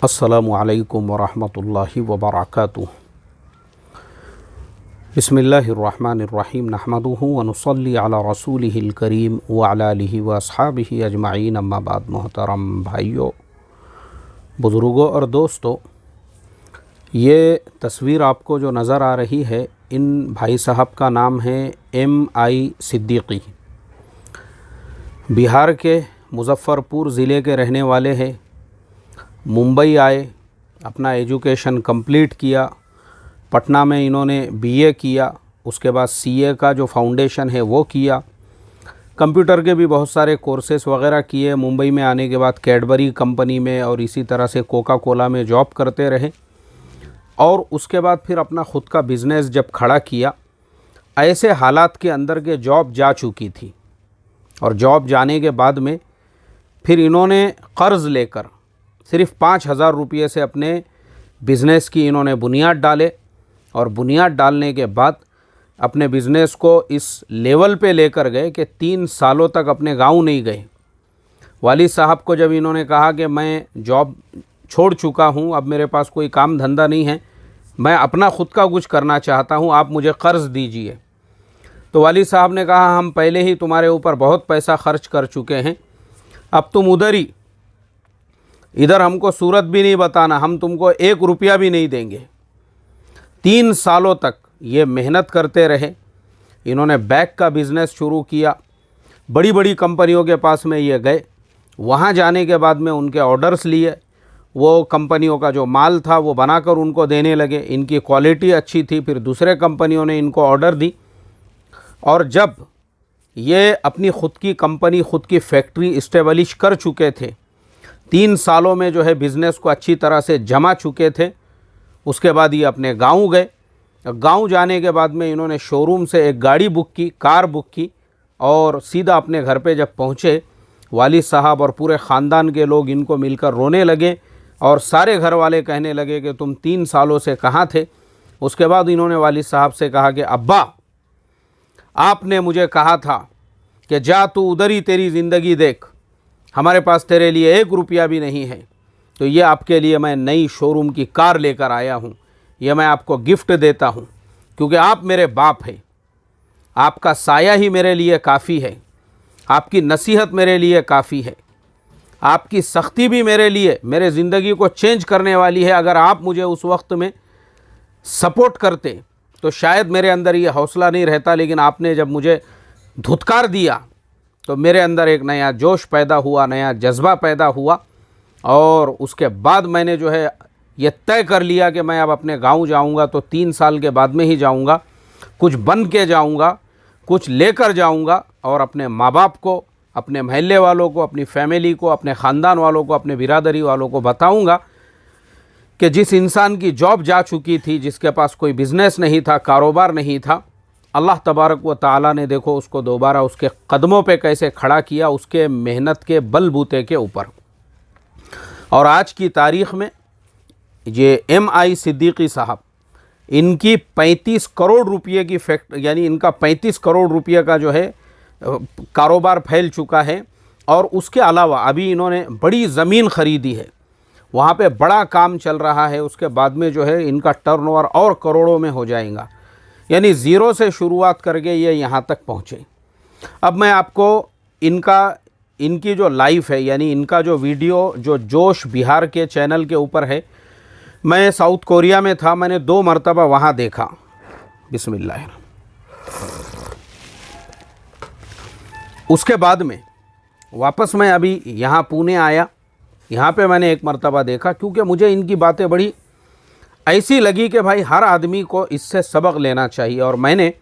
अस्सलामु अलैकुम वरहमतुल्लाहि वबरकातुहू। बिस्मिल्लाहिर्रहमानिर्रहीम नहमदुहु व नुसल्ली अला रसूलिहिल करीम व अला आलिहि व अस्हाबिहि अजमाइन, अम्मा बाद। मोहतरम भाइयों, बुज़ुर्गों और दोस्तों, ये तस्वीर आपको जो नज़र आ रही है, इन भाई साहब का नाम है MI सिद्दीकी। बिहार के मुज़फ़्फ़रपुर ज़िले के रहने वाले हैं। मुंबई आए, अपना एजुकेशन कंप्लीट किया। पटना में इन्होंने BA किया, उसके बाद CA का जो फाउंडेशन है वो किया। कंप्यूटर के भी बहुत सारे कोर्सेस वगैरह किए। मुंबई में आने के बाद कैडबरी कंपनी में और इसी तरह से कोका कोला में जॉब करते रहे और उसके बाद फिर अपना ख़ुद का बिज़नेस जब खड़ा किया, ऐसे हालात के अंदर के जॉब जा चुकी थी और जॉब जाने के बाद में फिर इन्होंने क़र्ज़ लेकर सिर्फ़ 5,000 रुपये से अपने बिज़नेस की इन्होंने बुनियाद डाले और बुनियाद डालने के बाद अपने बिज़नेस को इस लेवल पे लेकर गए कि 3 सालों तक अपने गांव नहीं गए। वालिद साहब को जब इन्होंने कहा कि मैं जॉब छोड़ चुका हूं, अब मेरे पास कोई काम धंधा नहीं है, मैं अपना ख़ुद का कुछ करना चाहता हूं, आप मुझे क़र्ज़ दीजिए। तो वालिद साहब ने कहा, हम पहले ही तुम्हारे ऊपर बहुत पैसा ख़र्च कर चुके हैं, अब तुम उधर ही, इधर हमको सूरत भी नहीं बताना, हम तुमको 1 रुपया भी नहीं देंगे। 3 सालों तक ये मेहनत करते रहे। इन्होंने बैग का बिज़नेस शुरू किया। बड़ी बड़ी कंपनियों के पास में ये गए। वहाँ जाने के बाद में उनके ऑर्डर्स लिए। वो कंपनियों का जो माल था वो बनाकर उनको देने लगे। इनकी क्वालिटी अच्छी थी। फिर दूसरे कंपनियों ने इनको ऑर्डर दी और जब ये अपनी ख़ुद की कंपनी, ख़ुद की फैक्ट्री इस्टेब्लिश कर चुके थे, 3 सालों में जो है बिज़नेस को अच्छी तरह से जमा चुके थे, उसके बाद ये अपने गांव गए। गांव जाने के बाद में इन्होंने शोरूम से एक गाड़ी बुक की, कार बुक की और सीधा अपने घर पे जब पहुँचे, वालिद साहब और पूरे ख़ानदान के लोग इनको मिलकर रोने लगे और सारे घर वाले कहने लगे कि तुम 3 सालों से कहाँ थे। उसके बाद इन्होंने वालिद साहब से कहा कि अब्बा, आपने मुझे कहा था कि जा तू उधर ही तेरी ज़िंदगी देख, हमारे पास तेरे लिए 1 रुपया भी नहीं है, तो ये आपके लिए मैं नई शोरूम की कार लेकर आया हूँ, ये मैं आपको गिफ्ट देता हूँ, क्योंकि आप मेरे बाप हैं, आपका साया ही मेरे लिए काफ़ी है, आपकी नसीहत मेरे लिए काफ़ी है, आपकी सख्ती भी मेरे लिए, मेरे ज़िंदगी को चेंज करने वाली है। अगर आप मुझे उस वक्त में सपोर्ट करते तो शायद मेरे अंदर ये हौसला नहीं रहता, लेकिन आपने जब मुझे धुतकार दिया तो मेरे अंदर एक नया जोश पैदा हुआ, नया जज्बा पैदा हुआ और उसके बाद मैंने जो है ये तय कर लिया कि मैं अब अपने गांव जाऊंगा तो 3 साल के बाद में ही जाऊंगा, कुछ बन के जाऊंगा, कुछ लेकर जाऊंगा और अपने माँ बाप को, अपने महल्ले वालों को, अपनी फैमिली को, अपने ख़ानदान वालों को, अपने बिरादरी वालों को बताऊंगा कि जिस इंसान की जॉब जा चुकी थी, जिसके पास कोई बिज़नेस नहीं था, कारोबार नहीं था, अल्लाह तबारक व ताला ने देखो उसको दोबारा उसके कदमों पे कैसे खड़ा किया, उसके मेहनत के बलबूते के ऊपर। और आज की तारीख़ में ये MI सिद्दीकी साहब, इनकी 35 करोड़ रुपये की यानी इनका 35 करोड़ रुपये का जो है कारोबार फैल चुका है। और उसके अलावा अभी इन्होंने बड़ी ज़मीन ख़रीदी है, वहाँ पे बड़ा काम चल रहा है। उसके बाद में जो है इनका टर्नओवर और करोड़ों में हो जाएगा, यानी ज़ीरो से शुरुआत करके ये यहाँ तक पहुँचे। अब मैं आपको इनकी जो लाइफ है, यानी इनका जो वीडियो जो जोश बिहार के चैनल के ऊपर है, मैं साउथ कोरिया में था, मैंने 2 मरतबा वहाँ देखा। बिस्मिल्लाह। उसके बाद में वापस मैं अभी यहाँ पुणे आया, यहाँ पे मैंने 1 मरतबा देखा, क्योंकि मुझे इनकी बातें बड़ी ऐसी लगी कि भाई हर आदमी को इससे सबक लेना चाहिए। और मैंने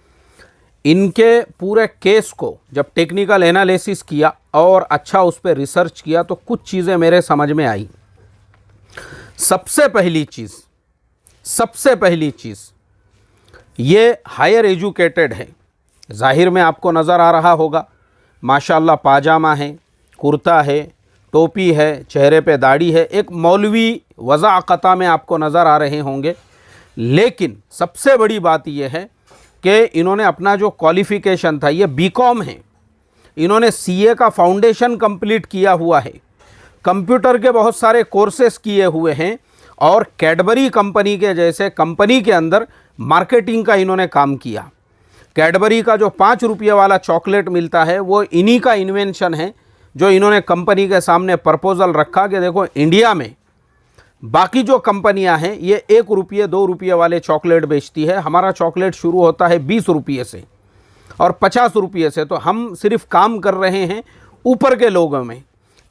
इनके पूरे केस को जब टेक्निकल एनालिसिस किया और अच्छा उस पर रिसर्च किया तो कुछ चीज़ें मेरे समझ में आई। सबसे पहली चीज़ ये हायर एजुकेटेड है, ज़ाहिर में आपको नज़र आ रहा होगा, माशाल्लाह पाजामा है, कुर्ता है, टोपी है, चेहरे पे दाढ़ी है, एक मौलवी वज़ाक़ता में आपको नज़र आ रहे होंगे। लेकिन सबसे बड़ी बात यह है कि इन्होंने अपना जो क्वालिफ़िकेशन था ये BCom है, इन्होंने CA का फाउंडेशन कंप्लीट किया हुआ है। कंप्यूटर के बहुत सारे कोर्सेस किए हुए हैं और कैडबरी कंपनी के जैसे कंपनी के अंदर मार्केटिंग का इन्होंने काम किया। कैडबरी का जो 5 रुपये वाला चॉकलेट मिलता है वो इन्हीं का इन्वेंशन है, जो इन्होंने कंपनी के सामने प्रपोजल रखा कि देखो इंडिया में बाकी जो कंपनियां हैं ये 1 रुपये 2 रुपये वाले चॉकलेट बेचती है, हमारा चॉकलेट शुरू होता है 20 रुपये से और 50 रुपये से। तो हम सिर्फ काम कर रहे हैं ऊपर के लोगों में,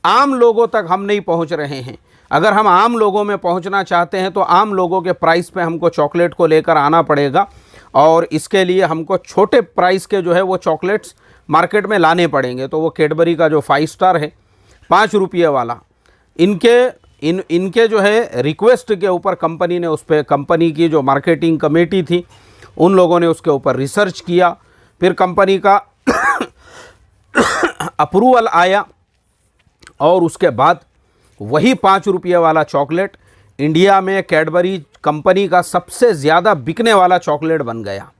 आम लोगों तक हम नहीं पहुंच रहे हैं। अगर हम आम लोगों में पहुंचना चाहते हैं तो आम लोगों के प्राइस पे हमको चॉकलेट को लेकर आना पड़ेगा और इसके लिए हमको छोटे प्राइस के जो है वो चॉकलेट्स मार्केट में लाने पड़ेंगे। तो वो कैडबरी का जो 5 स्टार है 5 रुपये वाला, इनके जो है रिक्वेस्ट के ऊपर कंपनी ने उस पर, कंपनी की जो मार्केटिंग कमेटी थी उन लोगों ने उसके ऊपर रिसर्च किया, फिर कंपनी का अप्रूवल आया और उसके बाद वही 5 रुपये वाला चॉकलेट इंडिया में कैडबरी कंपनी का सबसे ज़्यादा बिकने वाला चॉकलेट बन गया।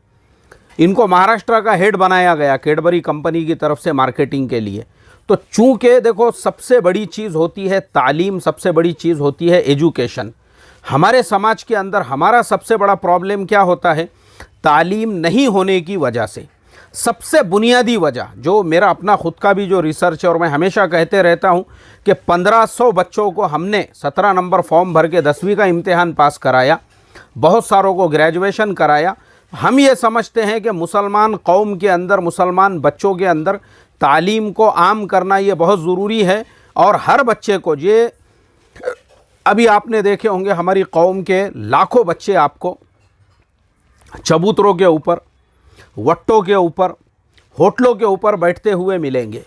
इनको महाराष्ट्र का हेड बनाया गया कैडबरी कंपनी की तरफ से मार्केटिंग के लिए। तो चूँकि देखो सबसे बड़ी चीज़ होती है तालीम, सबसे बड़ी चीज़ होती है एजुकेशन। हमारे समाज के अंदर हमारा सबसे बड़ा प्रॉब्लम क्या होता है, तालीम नहीं होने की वजह से। सबसे बुनियादी वजह जो मेरा अपना खुद का भी जो रिसर्च है और मैं हमेशा कहते रहता हूं कि 1500 बच्चों को हमने 17 नंबर फॉर्म भर के 10वीं का इम्तिहान पास कराया, बहुत सारों को ग्रेजुएशन कराया। हम ये समझते हैं कि मुसलमान कौम के अंदर, मुसलमान बच्चों के अंदर तालीम को आम करना ये बहुत ज़रूरी है और हर बच्चे को, ये अभी आपने देखे होंगे हमारी कौम के लाखों बच्चे आपको चबूतरों के ऊपर, वट्टों के ऊपर, होटलों के ऊपर बैठते हुए मिलेंगे।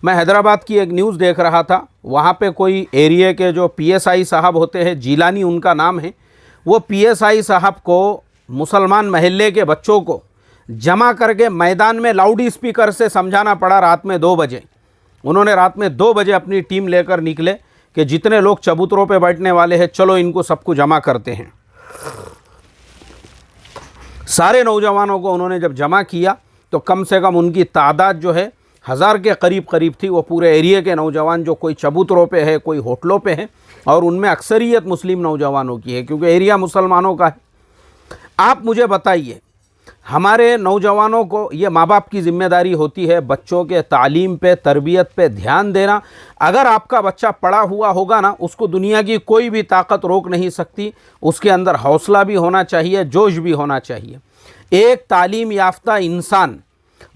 मैं हैदराबाद की एक न्यूज़ देख रहा था, वहाँ पे कोई एरिया के जो पीएसआई साहब होते हैं, जिलानी उनका नाम है, वो पीएसआई साहब को मुसलमान महल्ले के बच्चों को जमा करके मैदान में लाउड स्पीकर से समझाना पड़ा रात में 2 बजे। उन्होंने रात में 2 बजे अपनी टीम लेकर निकले कि जितने लोग चबूतरों पे बैठने वाले हैं चलो इनको सबको जमा करते हैं। सारे नौजवानों को उन्होंने जब जमा किया तो कम से कम उनकी तादाद जो है 1000 के करीब थी। वो पूरे एरिया के नौजवान जो कोई चबूतरों पे है, कोई होटलों पे है और उनमें अक्सरियत मुस्लिम नौजवानों की है क्योंकि एरिया मुसलमानों का है। आप मुझे बताइए, हमारे नौजवानों को, ये माँ बाप की जिम्मेदारी होती है बच्चों के तालीम पे, तरबियत पे ध्यान देना। अगर आपका बच्चा पढ़ा हुआ होगा ना, उसको दुनिया की कोई भी ताकत रोक नहीं सकती। उसके अंदर हौसला भी होना चाहिए, जोश भी होना चाहिए। एक तालीम याफ्ता इंसान,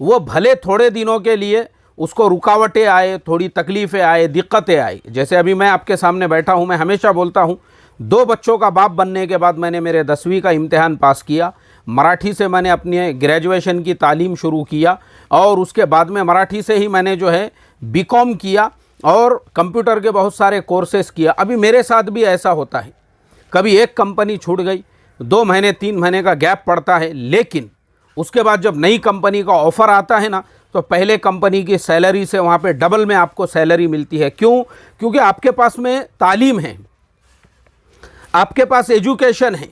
वो भले थोड़े दिनों के लिए उसको रुकावटें आए, थोड़ी तकलीफ़ें आए, दिक्कतें आए, जैसे अभी मैं आपके सामने बैठा हूँ, मैं हमेशा बोलता हूँ 2 बच्चों का बाप बनने के बाद मैंने मेरे 10वीं का इम्तिहान पास किया। मराठी से मैंने अपनी ग्रेजुएशन की तालीम शुरू किया और उसके बाद में मराठी से ही मैंने जो है बीकॉम किया और कंप्यूटर के बहुत सारे कोर्सेस किया। अभी मेरे साथ भी ऐसा होता है, कभी एक कंपनी छूट गई, 2 महीने 3 महीने का गैप पड़ता है, लेकिन उसके बाद जब नई कंपनी का ऑफ़र आता है ना, तो पहले कंपनी की सैलरी से वहाँ पे डबल में आपको सैलरी मिलती है। क्यों? क्योंकि आपके पास में तालीम है, आपके पास एजुकेशन है,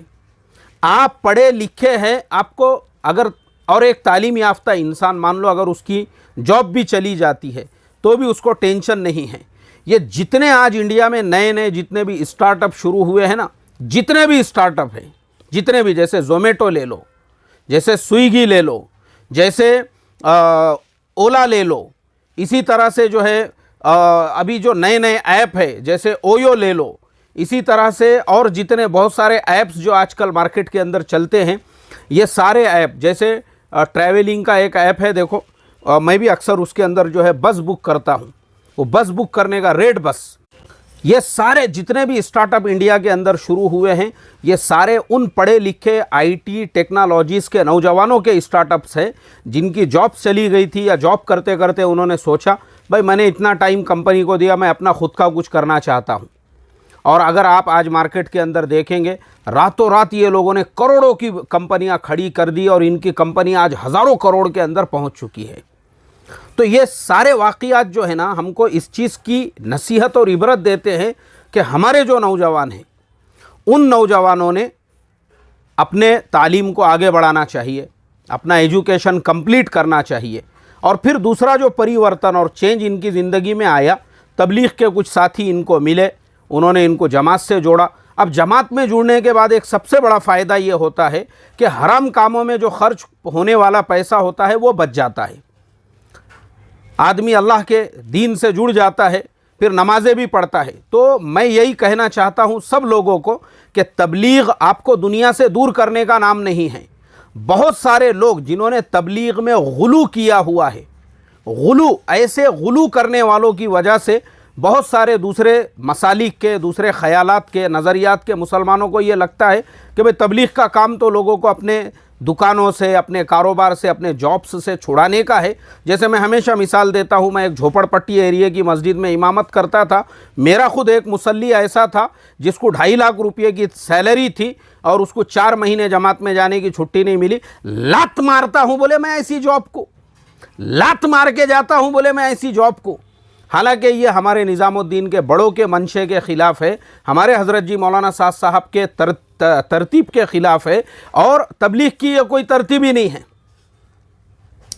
आप पढ़े लिखे हैं। आपको अगर, और एक तालीम याफ्ता इंसान, मान लो अगर उसकी जॉब भी चली जाती है तो भी उसको टेंशन नहीं है। ये जितने आज इंडिया में नए नए जितने भी स्टार्टअप शुरू हुए हैं ना, जितने भी स्टार्टअप हैं, जितने भी, जैसे ज़ोमेटो ले लो, जैसे स्विगी ले लो, जैसे ओला ले लो, इसी तरह से जो है अभी जो नए नए ऐप है जैसे ओयो ले लो, इसी तरह से और जितने बहुत सारे ऐप्स जो आजकल मार्केट के अंदर चलते हैं, ये सारे ऐप, जैसे ट्रैवलिंग का एक ऐप है, देखो मैं भी अक्सर उसके अंदर जो है बस बुक करता हूँ, वो बस बुक करने का रेड बस, ये सारे जितने भी स्टार्टअप इंडिया के अंदर शुरू हुए हैं, ये सारे उन पढ़े लिखे आईटी टेक्नोलॉजीज़ के नौजवानों के स्टार्टअप्स हैं जिनकी जॉब चली गई थी या जॉब करते करते उन्होंने सोचा भाई मैंने इतना टाइम कंपनी को दिया, मैं अपना खुद का कुछ करना चाहता हूँ। और अगर आप आज मार्केट के अंदर देखेंगे, रातों रात ये लोगों ने करोड़ों की कंपनियां खड़ी कर दी और इनकी कंपनियां आज हज़ारों करोड़ के अंदर पहुंच चुकी है। तो ये सारे वाक़ियात जो है ना, हमको इस चीज़ की नसीहत और इबरत देते हैं कि हमारे जो नौजवान हैं, उन नौजवानों ने अपने तालीम को आगे बढ़ाना चाहिए, अपना एजुकेशन कंप्लीट करना चाहिए। और फिर दूसरा जो परिवर्तन और चेंज इनकी ज़िंदगी में आया, तबलीग के कुछ साथी इनको मिले, उन्होंने इनको जमात से जोड़ा। अब जमात में जुड़ने के बाद एक सबसे बड़ा फ़ायदा ये होता है कि हराम कामों में जो खर्च होने वाला पैसा होता है वो बच जाता है। आदमी अल्लाह के दीन से जुड़ जाता है, फिर नमाज़ें भी पढ़ता है। तो मैं यही कहना चाहता हूँ सब लोगों को कि तबलीग आपको दुनिया से दूर करने का नाम नहीं है। बहुत सारे लोग जिन्होंने तबलीग में गुलू किया हुआ है, गुलू, ऐसे गुलू करने वालों की वजह से बहुत सारे दूसरे मसालिक के, दूसरे ख़यालात के, नज़रियात के मुसलमानों को ये लगता है कि भाई तबलीग का काम तो लोगों को अपने दुकानों से, अपने कारोबार से, अपने जॉब्स से छुड़ाने का है। जैसे मैं हमेशा मिसाल देता हूँ, मैं एक झोपड़पट्टी एरिया की मस्जिद में इमामत करता था। मेरा खुद एक मुसल्ली ऐसा था जिसको 2.5 लाख रुपये की सैलरी थी और उसको 4 महीने जमात में जाने की छुट्टी नहीं मिली। लात मारता हूँ बोले मैं ऐसी जॉब को, लात मार के जाता हूँ बोले मैं ऐसी जॉब को। हालांकि ये हमारे निज़ामुद्दीन के बड़ों के मंशे के ख़िलाफ़ है, हमारे हज़रत जी मौलाना साद साहब के तरतीब के ख़िलाफ़ है, और तबलीग की ये कोई तरतीब ही नहीं है।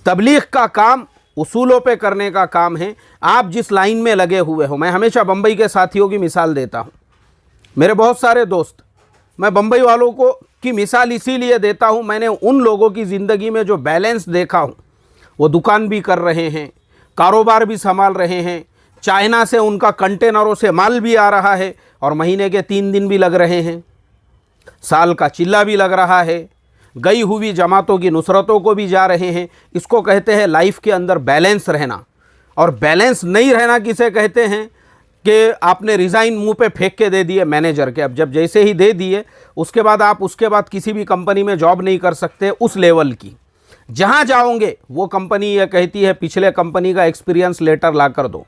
तबलीग का काम उसूलों पे करने का काम है। आप जिस लाइन में लगे हुए हो, मैं हमेशा बम्बई के साथियों की मिसाल देता हूँ। मेरे बहुत सारे दोस्त, मैं बम्बई वालों को की मिसाल इसीलिए देता हूँ, मैंने उन लोगों की ज़िंदगी में जो बैलेंस देखा हूँ, वो दुकान भी कर रहे हैं, कारोबार भी संभाल रहे हैं, चाइना से उनका कंटेनरों से माल भी आ रहा है और महीने के 3 दिन भी लग रहे हैं, साल का चिल्ला भी लग रहा है, गई हुई जमातों की नुसरतों को भी जा रहे हैं। इसको कहते हैं लाइफ के अंदर बैलेंस रहना। और बैलेंस नहीं रहना किसे कहते हैं कि आपने रिज़ाइन मुंह पे फेंक के दे दिए मैनेजर के। अब जब जैसे ही दे दिए उसके बाद आप उसके बाद किसी भी कंपनी में जॉब नहीं कर सकते उस लेवल की। जहाँ जाओगे वो कंपनी ये कहती है पिछले कंपनी का एक्सपीरियंस लेटर ला कर दो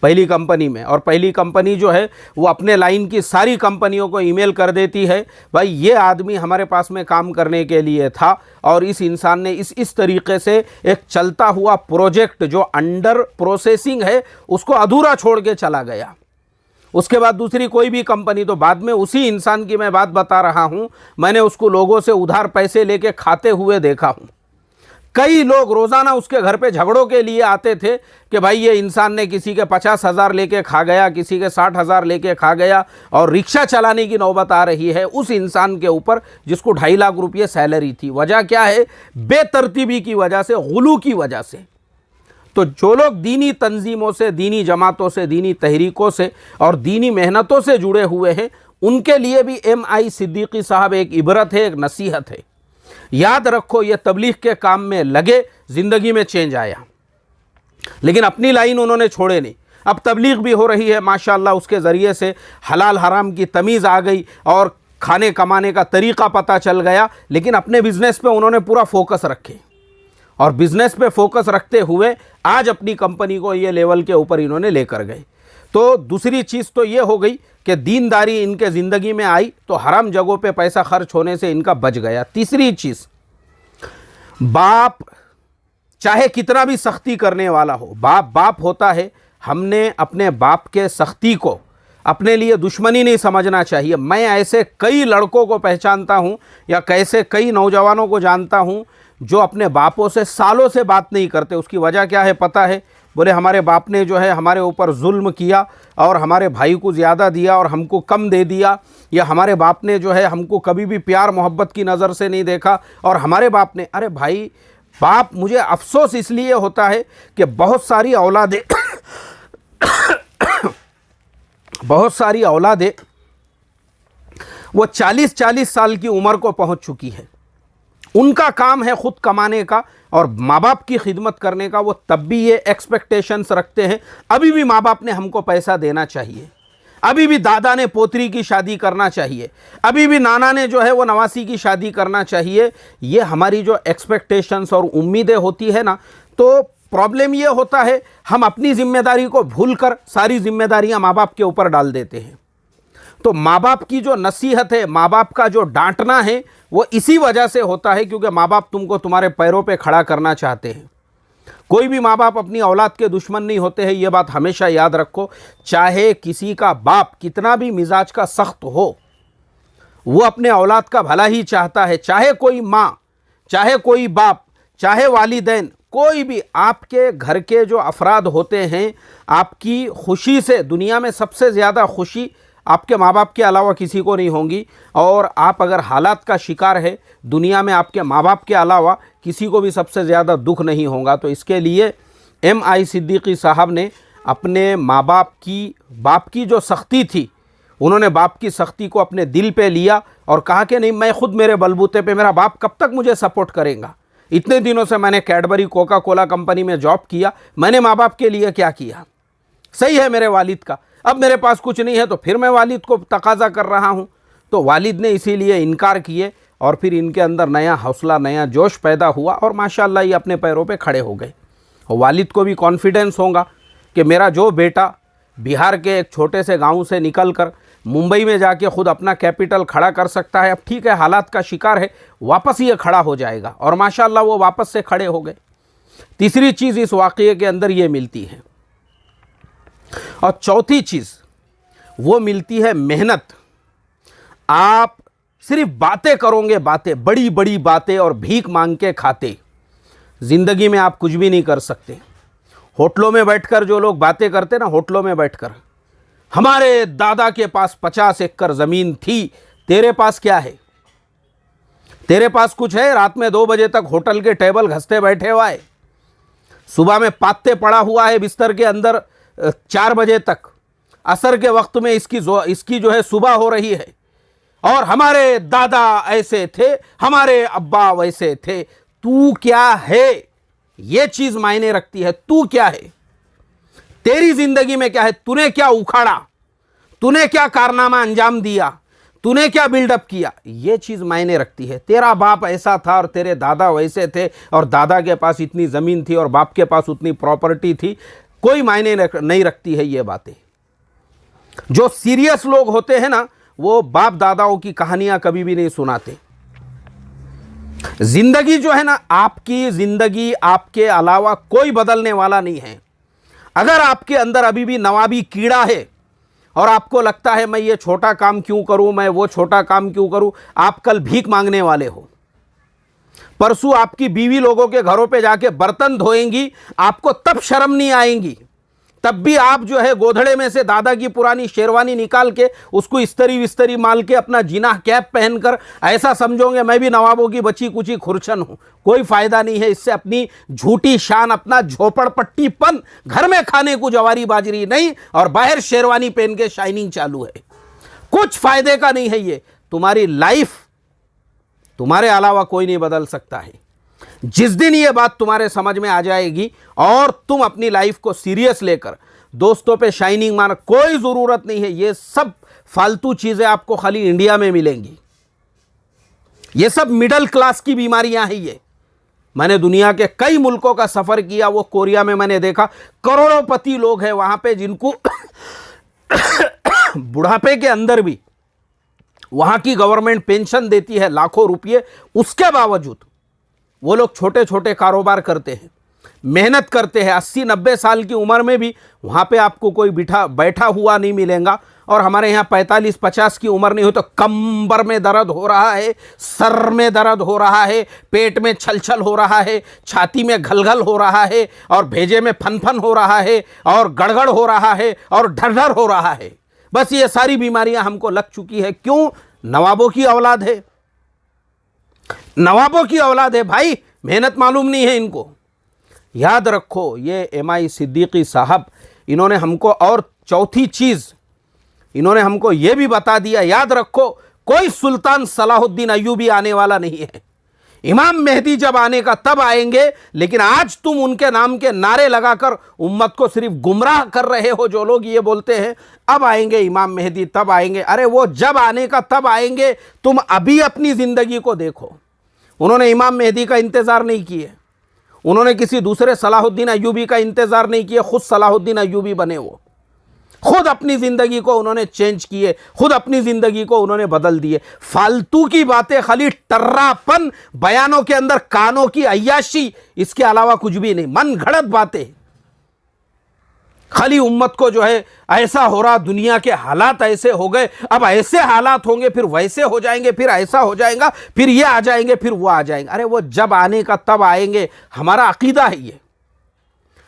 पहली कंपनी में, और पहली कंपनी जो है वो अपने लाइन की सारी कंपनियों को ईमेल कर देती है, भाई ये आदमी हमारे पास में काम करने के लिए था और इस इंसान ने इस तरीके से एक चलता हुआ प्रोजेक्ट जो अंडर प्रोसेसिंग है उसको अधूरा छोड़ के चला गया। उसके बाद दूसरी कोई भी कंपनी, तो बाद में उसी इंसान की मैं बात बता रहा हूँ, मैंने उसको लोगों से उधार पैसे लेके खाते हुए देखा हूँ। कई लोग रोज़ाना उसके घर पे झगड़ों के लिए आते थे कि भाई ये इंसान ने किसी के 50,000 लेके खा गया, किसी के 60,000 लेके खा गया, और रिक्शा चलाने की नौबत आ रही है उस इंसान के ऊपर जिसको 2.5 लाख रुपये सैलरी थी। वजह क्या है? बेतरतीबी की वजह से, गुलू की वजह से। तो जो लोग दीनी तंजीमों से, दीनी जमातों से, दीनी तहरीकों से और दीनी मेहनतों से जुड़े हुए हैं, उनके लिए भी MI सिद्दीकी साहब एक इबरत है, एक नसीहत है। याद रखो, ये तबलीग के काम में लगे, ज़िंदगी में चेंज आया, लेकिन अपनी लाइन उन्होंने छोड़े नहीं। अब तबलीग भी हो रही है माशाअल्लाह, उसके ज़रिए से हलाल हराम की तमीज़ आ गई और खाने कमाने का तरीक़ा पता चल गया, लेकिन अपने बिज़नेस पे उन्होंने पूरा फोकस रखे और बिज़नेस पे फोकस रखते हुए आज अपनी कंपनी को ये लेवल के ऊपर इन्होंने लेकर गए। तो दूसरी चीज़ तो ये हो गई कि दीनदारी इनके ज़िंदगी में आई तो हराम जगहों पे पैसा खर्च होने से इनका बच गया। तीसरी चीज़, बाप चाहे कितना भी सख्ती करने वाला हो, बाप बाप होता है। हमने अपने बाप के सख्ती को अपने लिए दुश्मनी नहीं समझना चाहिए। मैं ऐसे कई लड़कों को पहचानता हूँ या कैसे कई नौजवानों को जानता हूँ जो अपने बापों से सालों से बात नहीं करते। उसकी वजह क्या है पता है? बोले हमारे बाप ने जो है हमारे ऊपर जुल्म किया और हमारे भाई को ज़्यादा दिया और हमको कम दे दिया, या हमारे बाप ने जो है हमको कभी भी प्यार मोहब्बत की नज़र से नहीं देखा और हमारे बाप ने। अरे भाई, बाप, मुझे अफसोस इसलिए होता है कि बहुत सारी औलादें वो 40-40 साल की उम्र को पहुंच चुकी है। उनका काम है खुद कमाने का और माँ बाप की खिदमत करने का। वो तब भी ये एक्सपेक्टेशंस रखते हैं, अभी भी माँ बाप ने हमको पैसा देना चाहिए, अभी भी दादा ने पोतरी की शादी करना चाहिए, अभी भी नाना ने जो है वो नवासी की शादी करना चाहिए। ये हमारी जो एक्सपेक्टेशंस और उम्मीदें होती है ना, तो प्रॉब्लम ये होता है हम अपनी जिम्मेदारी को भूलकर सारी जिम्मेदारियां माँ बाप के ऊपर डाल देते हैं। तो माँ बाप की जो नसीहत है, माँ बाप का जो डांटना है, वो इसी वजह से होता है क्योंकि माँ बाप तुमको तुम्हारे पैरों पे खड़ा करना चाहते हैं। कोई भी माँ बाप अपनी औलाद के दुश्मन नहीं होते हैं, ये बात हमेशा याद रखो। चाहे किसी का बाप कितना भी मिजाज का सख्त हो, वो अपने औलाद का भला ही चाहता है। चाहे कोई माँ, चाहे कोई बाप, चाहे वालिदैन, कोई भी आपके घर के जो अफराद होते हैं, आपकी खुशी से दुनिया में सबसे ज़्यादा खुशी आपके माँ बाप के अलावा किसी को नहीं होंगी। और आप अगर हालात का शिकार है दुनिया में, आपके माँ बाप के अलावा किसी को भी सबसे ज़्यादा दुख नहीं होगा। तो इसके लिए MI सिद्दीकी साहब ने अपने माँ बाप की जो सख्ती थी, उन्होंने बाप की सख्ती को अपने दिल पे लिया और कहा कि नहीं, मैं खुद मेरे बलबूते पे, मेरा बाप कब तक मुझे सपोर्ट करेगा। इतने दिनों से मैंने कैडबरी कोका कोला कंपनी में जॉब किया, मैंने माँ बाप के लिए क्या किया। सही है मेरे वालिद का, अब मेरे पास कुछ नहीं है तो फिर मैं वालिद को तकाजा कर रहा हूँ। तो वालिद ने इसीलिए इनकार किए और फिर इनके अंदर नया हौसला, नया जोश पैदा हुआ और माशाअल्लाह ये अपने पैरों पे खड़े हो गए। और वालिद को भी कॉन्फिडेंस होगा कि मेरा जो बेटा बिहार के एक छोटे से गांव से निकलकर मुंबई में जाके खुद अपना कैपिटल खड़ा कर सकता है। अब ठीक है, हालात का शिकार है, वापस ये खड़ा हो जाएगा। और माशाअल्लाह वो वापस से खड़े हो गए। तीसरी चीज़ इस वाक़ये के अंदर ये मिलती है। और चौथी चीज़ वो मिलती है मेहनत। आप सिर्फ बातें करोगे, बातें, बड़ी बड़ी बातें और भीख मांग के खाते, ज़िंदगी में आप कुछ भी नहीं कर सकते। होटलों में बैठकर जो लोग बातें करते ना, होटलों में बैठकर, हमारे दादा के पास 50 एकड़ ज़मीन थी, तेरे पास क्या है? तेरे पास कुछ है? रात में 2 बजे तक होटल के टेबल घसते बैठे हुआ है, सुबह में पाते पड़ा हुआ है बिस्तर के अंदर 4 बजे तक, असर के वक्त में इसकी जो है सुबह हो रही है। और हमारे दादा ऐसे थे, हमारे अब्बा वैसे थे। तू क्या है? ये चीज मायने रखती है। तू क्या है? तेरी जिंदगी में क्या है? तूने क्या उखाड़ा? तूने क्या कारनामा अंजाम दिया? तूने क्या बिल्डअप किया? ये चीज मायने रखती है। तेरा बाप ऐसा था और तेरे दादा वैसे थे और दादा के पास इतनी जमीन थी और बाप के पास उतनी प्रॉपर्टी थी, कोई मायने नहीं रखती है ये बातें। जो सीरियस लोग होते हैं ना, वो बाप दादाओं की कहानियां कभी भी नहीं सुनाते। जिंदगी जो है ना, आपकी जिंदगी आपके अलावा कोई बदलने वाला नहीं है। अगर आपके अंदर अभी भी नवाबी कीड़ा है और आपको लगता है मैं ये छोटा काम क्यों करूं, मैं वो छोटा काम क्यों करूं, आप कल भीख मांगने वाले हो। परसों आपकी बीवी लोगों के घरों पे जाके बर्तन धोएंगी, आपको तब शर्म नहीं आएंगी। तब भी आप जो है गोधड़े में से दादा की पुरानी शेरवानी निकाल के उसको इस्तरी विस्तरी माल के अपना जीना कैप पहनकर ऐसा समझोगे मैं भी नवाबों की बची कुची खुरचन हूं। कोई फायदा नहीं है इससे। अपनी झूठी शान, अपना झोपड़पट्टीपन, घर में खाने को जवारी बाजरी नहीं और बाहर शेरवानी पहन के शाइनिंग चालू है, कुछ फायदे का नहीं है ये। तुम्हारी लाइफ तुम्हारे अलावा कोई नहीं बदल सकता है। जिस दिन ये बात तुम्हारे समझ में आ जाएगी और तुम अपनी लाइफ को सीरियस लेकर दोस्तों पे शाइनिंग मार, कोई ज़रूरत नहीं है। ये सब फालतू चीज़ें आपको खाली इंडिया में मिलेंगी। ये सब मिडिल क्लास की बीमारियां हैं। ये मैंने दुनिया के कई मुल्कों का सफ़र किया। वो कोरिया में मैंने देखा करोड़ोंपति लोग हैं वहाँ पे जिनको बुढ़ापे के अंदर भी वहाँ की गवर्नमेंट पेंशन देती है लाखों रुपये। उसके बावजूद वो लोग छोटे छोटे कारोबार करते हैं, मेहनत करते हैं। 80-90 साल की उम्र में भी वहाँ पे आपको कोई बैठा हुआ नहीं मिलेगा। और हमारे यहाँ 45-50 की उम्र नहीं हो तो कमर में दर्द हो रहा है, सर में दर्द हो रहा है, पेट में छलछल हो रहा है, छाती में घलघल हो रहा है और भेजे में फनफन हो रहा है और गड़गड़ हो रहा है और ढरढर हो रहा है। बस ये सारी बीमारियां हमको लग चुकी है। क्यों? नवाबों की औलाद है, नवाबों की औलाद है भाई। मेहनत मालूम नहीं है इनको। याद रखो, ये MI सिद्दीकी साहब, इन्होंने हमको और चौथी चीज़ इन्होंने हमको ये भी बता दिया, याद रखो, कोई सुल्तान सलाहुद्दीन अय्यूबी आने वाला नहीं है। इमाम मेहदी जब आने का तब आएंगे, लेकिन आज तुम उनके नाम के नारे लगाकर उम्मत को सिर्फ गुमराह कर रहे हो। जो लोग ये बोलते हैं अब आएंगे इमाम मेहदी, तब आएंगे, अरे वो जब आने का तब आएंगे। तुम अभी अपनी ज़िंदगी को देखो। उन्होंने इमाम मेहदी का इंतज़ार नहीं किए, उन्होंने किसी दूसरे सलाहुद्दीन अय्यूबी का इंतज़ार नहीं किया, खुद सलाहुद्दीन अय्यूबी बने। वो खुद अपनी ज़िंदगी को उन्होंने चेंज किए, खुद अपनी ज़िंदगी को उन्होंने बदल दिए। फालतू की बातें, खाली टर्रापन, बयानों के अंदर कानों की अय्याशी, इसके अलावा कुछ भी नहीं, मन घड़त बातें। खाली उम्मत को जो है ऐसा हो रहा, दुनिया के हालात ऐसे हो गए, अब ऐसे हालात होंगे, फिर वैसे हो जाएंगे, फिर ऐसा हो जाएगा, फिर ये आ जाएंगे, फिर वो आ जाएंगे। अरे वो जब आने का तब आएंगे, हमारा अकीदा है ये।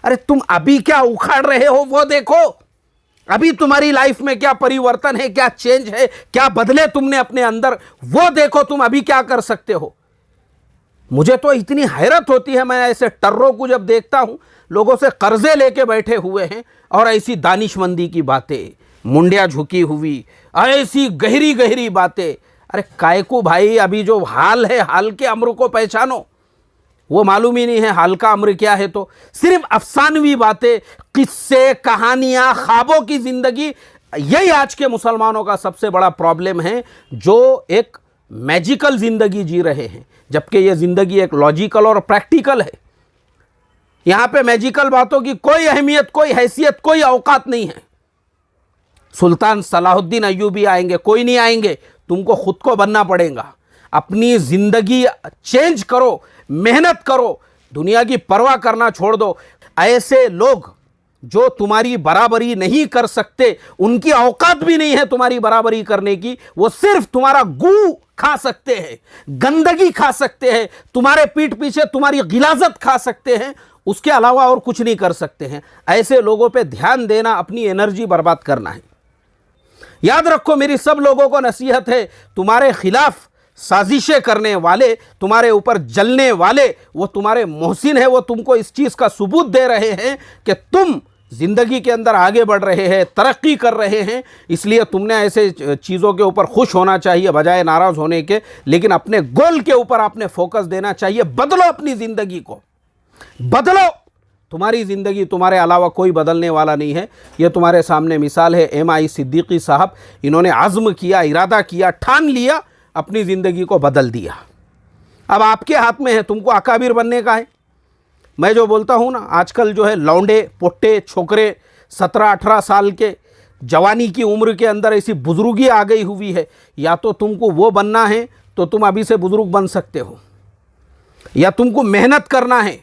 अरे तुम अभी क्या उखाड़ रहे हो वो देखो, अभी तुम्हारी लाइफ में क्या परिवर्तन है, क्या चेंज है, क्या बदले तुमने अपने अंदर, वो देखो तुम अभी क्या कर सकते हो। मुझे तो इतनी हैरत होती है, मैं ऐसे टर्रों को जब देखता हूं, लोगों से कर्जे लेके बैठे हुए हैं और ऐसी दानिशमंदी की बातें, मुंडिया झुकी हुई, ऐसी गहरी गहरी बातें। अरे कायकू भाई, अभी जो हाल है, हाल के अम्र को पहचानो। वो मालूम ही नहीं है हाल का अम्र क्या है, तो सिर्फ अफसानवी बातें, किस्से, कहानियां, ख्वाबों की जिंदगी। यही आज के मुसलमानों का सबसे बड़ा प्रॉब्लम है, जो एक मैजिकल जिंदगी जी रहे हैं, जबकि ये जिंदगी एक लॉजिकल और प्रैक्टिकल है। यहां पे मैजिकल बातों की कोई अहमियत, कोई हैसियत, कोई औकात नहीं है। सुल्तान सलाहुद्दीन अय्यूबी आएंगे? कोई नहीं आएंगे। तुमको खुद को बनना पड़ेगा। अपनी जिंदगी चेंज करो, मेहनत करो, दुनिया की परवाह करना छोड़ दो। ऐसे लोग जो तुम्हारी बराबरी नहीं कर सकते, उनकी औकात भी नहीं है तुम्हारी बराबरी करने की, वो सिर्फ तुम्हारा गू खा सकते हैं, गंदगी खा सकते हैं, तुम्हारे पीठ पीछे तुम्हारी गिलाजत खा सकते हैं, उसके अलावा और कुछ नहीं कर सकते हैं। ऐसे लोगों पे ध्यान देना अपनी एनर्जी बर्बाद करना है। याद रखो, मेरी सब लोगों को नसीहत है, तुम्हारे खिलाफ साजिशें करने वाले, तुम्हारे ऊपर जलने वाले, वो तुम्हारे मोहसिन है। वो तुमको इस चीज़ का सबूत दे रहे हैं कि तुम जिंदगी के अंदर आगे बढ़ रहे हैं, तरक्की कर रहे हैं। इसलिए तुमने ऐसे चीज़ों के ऊपर खुश होना चाहिए बजाय नाराज़ होने के, लेकिन अपने गोल के ऊपर आपने फोकस देना चाहिए। बदलो अपनी ज़िंदगी को, बदलो। तुम्हारी ज़िंदगी तुम्हारे अलावा कोई बदलने वाला नहीं है। ये तुम्हारे सामने मिसाल है MI सिद्दीकी साहब। इन्होंने आज़्म किया, इरादा किया, ठान लिया, अपनी ज़िंदगी को बदल दिया। अब आपके हाथ में है, तुमको अकाबिर बनने का है। मैं जो बोलता हूँ ना, आजकल जो है लौंडे पोट्टे छोकरे 17-18 साल के जवानी की उम्र के अंदर ऐसी बुजुर्गी आ गई हुई है। या तो तुमको वो बनना है तो तुम अभी से बुजुर्ग बन सकते हो, या तुमको मेहनत करना है,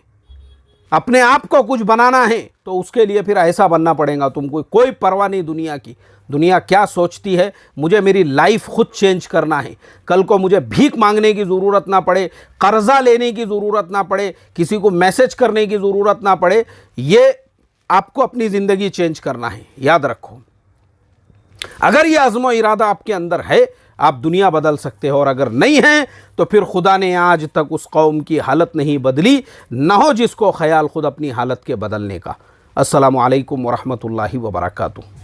अपने आप को कुछ बनाना है, तो उसके लिए फिर ऐसा बनना पड़ेगा। तुमको कोई परवाह नहीं दुनिया की, दुनिया क्या सोचती है। मुझे मेरी लाइफ खुद चेंज करना है। कल को मुझे भीख मांगने की ज़रूरत ना पड़े, कर्जा लेने की ज़रूरत ना पड़े, किसी को मैसेज करने की ज़रूरत ना पड़े। ये आपको अपनी ज़िंदगी चेंज करना है, याद रखो। अगर ये अज़्म इरादा आपके अंदर है, आप दुनिया बदल सकते हो। और अगर नहीं है तो फिर खुदा ने आज तक उस कौम की हालत नहीं बदली, न हो जिसको ख्याल खुद अपनी हालत के बदलने का। अस्सलामु अलैकुम वरहमतुल्लाहि वबरकातुहू।